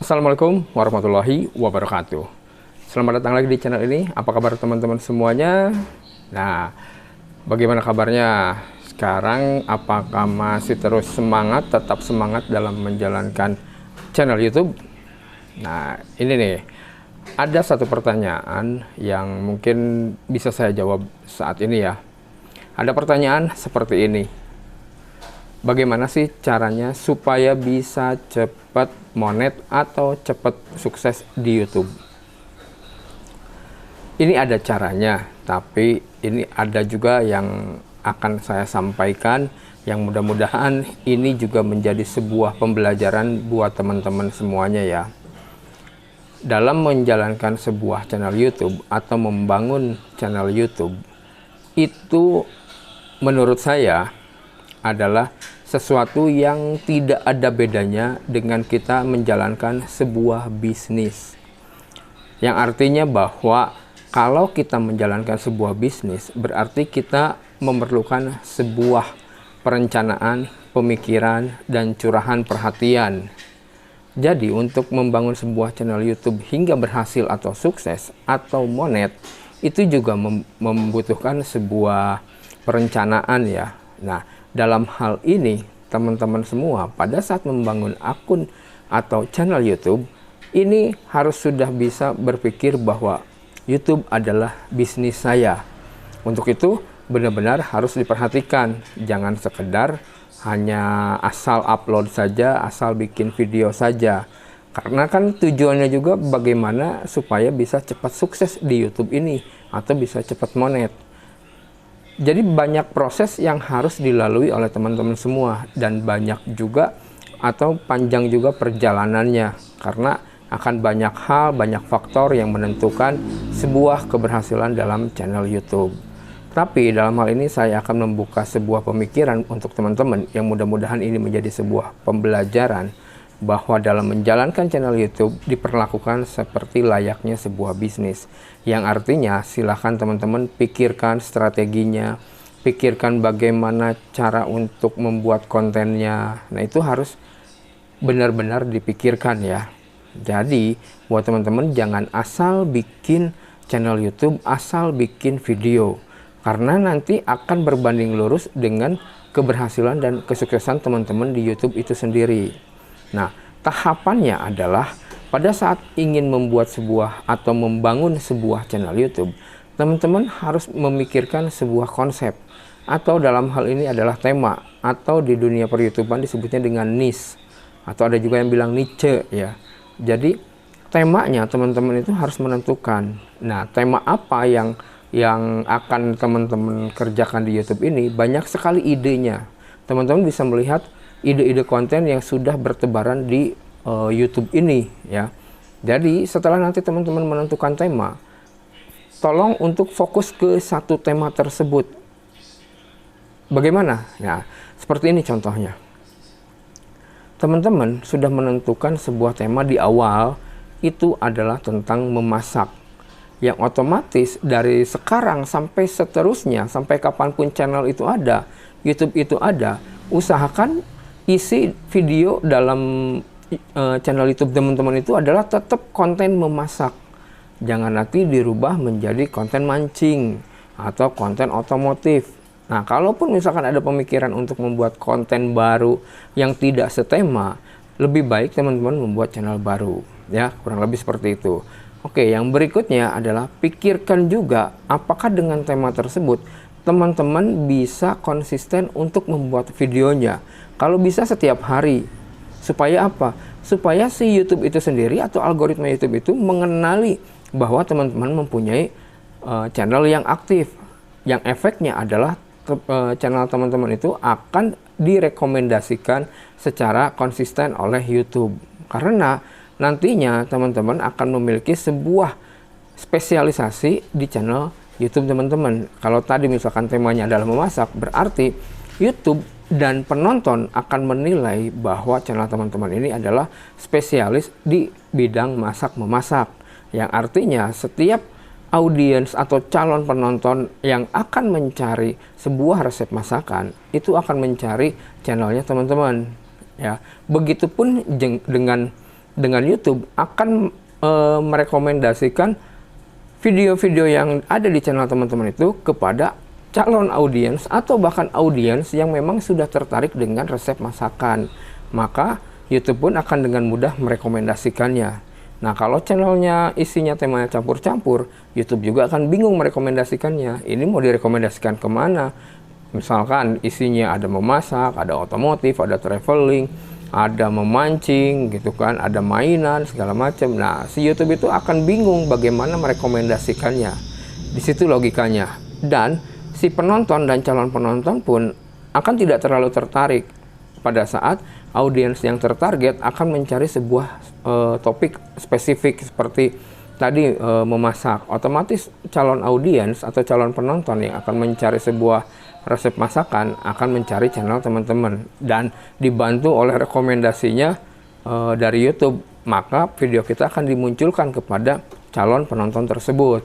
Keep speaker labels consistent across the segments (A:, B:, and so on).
A: Assalamualaikum warahmatullahi wabarakatuh. Selamat datang lagi di channel ini. Apa kabar teman-teman semuanya? Nah, bagaimana kabarnya sekarang? Apakah masih terus semangat, tetap semangat dalam menjalankan channel YouTube? Nah, ini nih, ada satu pertanyaan yang mungkin bisa saya jawab saat ini ya. Ada pertanyaan seperti ini. Bagaimana sih caranya supaya bisa cepat monet atau cepat sukses di YouTube? Ini ada caranya, tapi ini ada juga yang akan saya sampaikan yang mudah-mudahan ini juga menjadi sebuah pembelajaran buat teman-teman semuanya ya. Dalam menjalankan sebuah channel YouTube atau membangun channel YouTube, itu menurut saya adalah sesuatu yang tidak ada bedanya dengan kita menjalankan sebuah bisnis. Yang artinya bahwa kalau kita menjalankan sebuah bisnis, berarti kita memerlukan sebuah perencanaan, pemikiran, dan curahan perhatian. Jadi untuk membangun sebuah channel YouTube hingga berhasil atau sukses atau monet, itu juga membutuhkan sebuah perencanaan ya. Nah, dalam hal ini, teman-teman semua pada saat membangun akun atau channel YouTube, ini harus sudah bisa berpikir bahwa YouTube adalah bisnis saya. Untuk itu, benar-benar harus diperhatikan. Jangan sekedar hanya asal upload saja, asal bikin video saja. Karena kan tujuannya juga bagaimana supaya bisa cepat sukses di YouTube ini atau bisa cepat monet. Jadi banyak proses yang harus dilalui oleh teman-teman semua dan banyak juga atau panjang juga perjalanannya karena akan banyak hal, banyak faktor yang menentukan sebuah keberhasilan dalam channel YouTube. Tapi dalam hal ini saya akan membuka sebuah pemikiran untuk teman-teman yang mudah-mudahan ini menjadi sebuah pembelajaran bahwa dalam menjalankan channel YouTube diperlakukan seperti layaknya sebuah bisnis. Yang artinya silahkan teman-teman pikirkan strateginya, pikirkan bagaimana cara untuk membuat kontennya. Nah itu harus benar-benar dipikirkan ya. Jadi buat teman-teman jangan asal bikin channel YouTube, asal bikin video. Karena nanti akan berbanding lurus dengan keberhasilan dan kesuksesan teman-teman di YouTube itu sendiri. Nah, tahapannya adalah pada saat ingin membuat sebuah atau membangun sebuah channel YouTube, teman-teman harus memikirkan sebuah konsep atau dalam hal ini adalah tema atau di dunia per-YouTubean disebutnya dengan niche atau ada juga yang bilang niche ya. Jadi temanya teman-teman itu harus menentukan. Nah, tema apa yang akan teman-teman kerjakan di YouTube ini banyak sekali idenya. Teman-teman bisa melihat ide-ide konten yang sudah bertebaran di YouTube ini ya. Jadi setelah nanti teman-teman menentukan tema, tolong untuk fokus ke satu tema tersebut. Bagaimana? Ya, seperti ini contohnya. Teman-teman sudah menentukan sebuah tema di awal, itu adalah tentang memasak. Yang otomatis dari sekarang sampai seterusnya, sampai kapanpun channel itu ada, YouTube itu ada, usahakan isi video dalam channel YouTube teman-teman itu adalah tetap konten memasak. Jangan nanti dirubah menjadi konten mancing atau konten otomotif. Nah, kalaupun misalkan ada pemikiran untuk membuat konten baru yang tidak setema, lebih baik teman-teman membuat channel baru. Ya, kurang lebih seperti itu. Oke, yang berikutnya adalah pikirkan juga apakah dengan tema tersebut teman-teman bisa konsisten untuk membuat videonya. Kalau bisa setiap hari. Supaya apa? Supaya si YouTube itu sendiri atau algoritma YouTube itu mengenali bahwa teman-teman mempunyai channel yang aktif. Yang efeknya adalah channel teman-teman itu akan direkomendasikan secara konsisten oleh YouTube. Karena nantinya teman-teman akan memiliki sebuah spesialisasi di channel YouTube teman-teman. Kalau tadi misalkan temanya adalah memasak, berarti YouTube dan penonton akan menilai bahwa channel teman-teman ini adalah spesialis di bidang masak-memasak. Yang artinya setiap audiens atau calon penonton yang akan mencari sebuah resep masakan itu akan mencari channelnya teman-teman. Ya, begitupun dengan dengan YouTube akan merekomendasikan video-video yang ada di channel teman-teman itu kepada calon audiens atau bahkan audiens yang memang sudah tertarik dengan resep masakan. Maka YouTube pun akan dengan mudah merekomendasikannya. Nah, kalau channelnya isinya temanya campur-campur, YouTube juga akan bingung merekomendasikannya. Ini mau direkomendasikan kemana? Misalkan isinya ada memasak, ada otomotif, ada traveling, ada memancing, gitu kan, ada mainan, segala macam. Nah, si YouTube itu akan bingung bagaimana merekomendasikannya. Di situ logikanya. Dan si penonton dan calon penonton pun akan tidak terlalu tertarik pada saat audiens yang tertarget akan mencari sebuah topik spesifik seperti tadi memasak. Otomatis calon audiens atau calon penonton yang akan mencari sebuah resep masakan akan mencari channel teman-teman dan dibantu oleh rekomendasinya dari YouTube, maka video kita akan dimunculkan kepada calon penonton tersebut.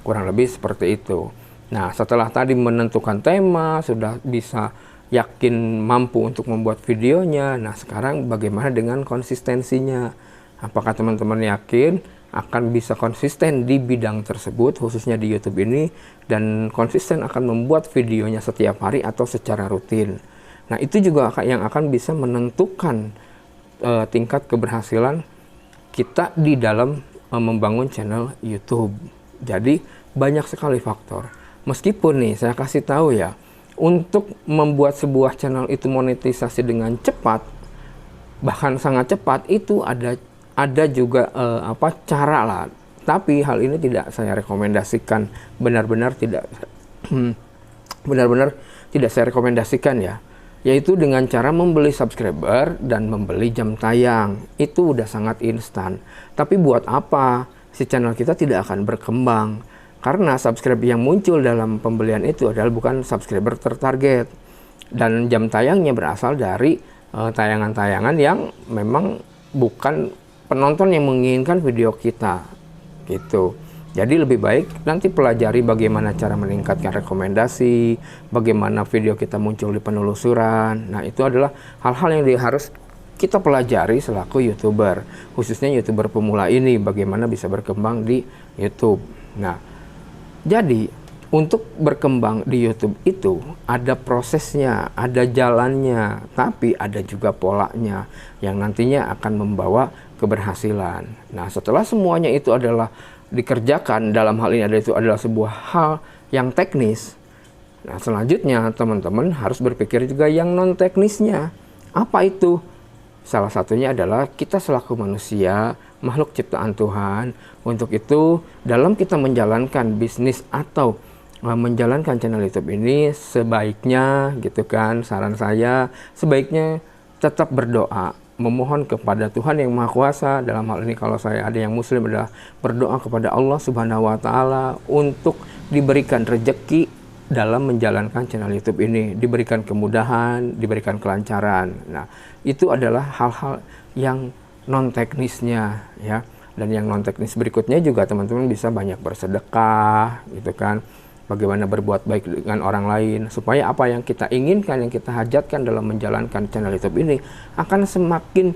A: Kurang lebih seperti itu. Nah, setelah tadi menentukan tema, sudah bisa yakin mampu untuk membuat videonya. Nah, sekarang bagaimana dengan konsistensinya? Apakah teman-teman yakin akan bisa konsisten di bidang tersebut, khususnya di YouTube ini, dan konsisten akan membuat videonya setiap hari atau secara rutin? Nah, itu juga yang akan bisa menentukan tingkat keberhasilan kita di dalam membangun channel YouTube. Jadi, banyak sekali faktor. Meskipun nih, saya kasih tahu ya, untuk membuat sebuah channel itu monetisasi dengan cepat, bahkan sangat cepat, itu ada juga cara lah. Tapi hal ini tidak saya rekomendasikan, benar-benar tidak saya rekomendasikan ya. Yaitu dengan cara membeli subscriber dan membeli jam tayang. Itu udah sangat instan. Tapi buat apa? Si channel kita tidak akan berkembang. Karena subscriber yang muncul dalam pembelian itu adalah bukan subscriber tertarget. Dan jam tayangnya berasal dari tayangan-tayangan yang memang bukan penonton yang menginginkan video kita. Gitu. Jadi lebih baik nanti pelajari bagaimana cara meningkatkan rekomendasi, bagaimana video kita muncul di penelusuran. Nah, itu adalah hal-hal yang harus kita pelajari selaku YouTuber. Khususnya YouTuber pemula ini, bagaimana bisa berkembang di YouTube. Nah, jadi, untuk berkembang di YouTube itu ada prosesnya, ada jalannya, tapi ada juga polanya yang nantinya akan membawa keberhasilan. Nah, setelah semuanya itu adalah dikerjakan, dalam hal ini adalah sebuah hal yang teknis. Nah, selanjutnya teman-teman harus berpikir juga yang non-teknisnya. Apa itu? Salah satunya adalah kita selaku manusia, makhluk ciptaan Tuhan. Untuk itu, dalam kita menjalankan bisnis atau menjalankan channel YouTube ini, sebaiknya gitu kan, saran saya, sebaiknya tetap berdoa, memohon kepada Tuhan yang Maha Kuasa. Dalam hal ini kalau saya ada yang muslim adalah berdoa kepada Allah Subhanahu wa taala untuk diberikan rezeki dalam menjalankan channel YouTube ini, diberikan kemudahan, diberikan kelancaran. Nah, itu adalah hal-hal yang non teknisnya ya. Dan yang non teknis berikutnya juga teman-teman bisa banyak bersedekah gitu kan. Bagaimana berbuat baik dengan orang lain supaya apa yang kita inginkan, yang kita hajatkan dalam menjalankan channel YouTube ini akan semakin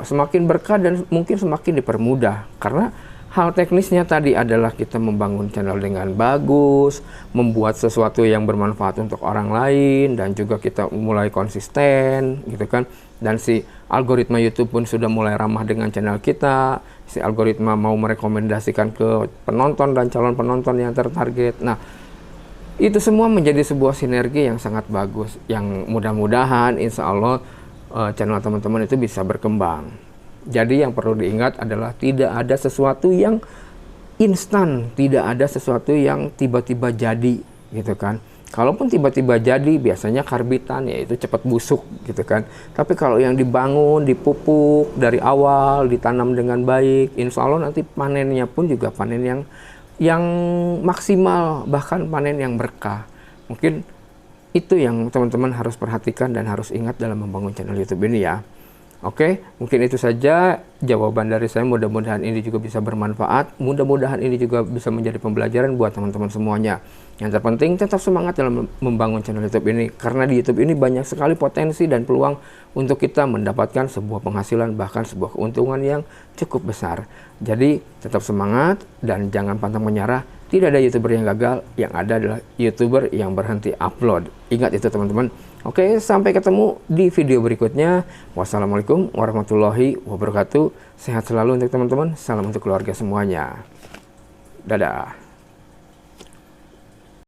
A: semakin berkah dan mungkin semakin dipermudah. Karena hal teknisnya tadi adalah kita membangun channel dengan bagus, membuat sesuatu yang bermanfaat untuk orang lain, dan juga kita mulai konsisten gitu kan. Dan si algoritma YouTube pun sudah mulai ramah dengan channel kita. Si algoritma mau merekomendasikan ke penonton dan calon penonton yang tertarget. Nah, itu semua menjadi sebuah sinergi yang sangat bagus, yang mudah-mudahan insya Allah channel teman-teman itu bisa berkembang. Jadi yang perlu diingat adalah tidak ada sesuatu yang instan, tidak ada sesuatu yang tiba-tiba jadi gitu kan. Kalaupun tiba-tiba jadi, biasanya karbitan, yaitu cepat busuk gitu kan. Tapi kalau yang dibangun, dipupuk dari awal, ditanam dengan baik, insya Allah nanti panennya pun juga panen yang maksimal, bahkan panen yang berkah. Mungkin itu yang teman-teman harus perhatikan dan harus ingat dalam membangun channel YouTube ini ya. Oke, mungkin itu saja jawaban dari saya. Mudah-mudahan ini juga bisa bermanfaat. Mudah-mudahan ini juga bisa menjadi pembelajaran buat teman-teman semuanya. Yang terpenting tetap semangat dalam membangun channel YouTube ini. Karena di YouTube ini banyak sekali potensi dan peluang untuk kita mendapatkan sebuah penghasilan, bahkan sebuah keuntungan yang cukup besar. Jadi tetap semangat dan jangan pantang menyerah. Tidak ada YouTuber yang gagal, yang ada adalah YouTuber yang berhenti upload. Ingat itu teman-teman. Oke, sampai ketemu di video berikutnya. Wassalamualaikum warahmatullahi wabarakatuh. Sehat selalu untuk teman-teman. Salam untuk keluarga semuanya. Dadah.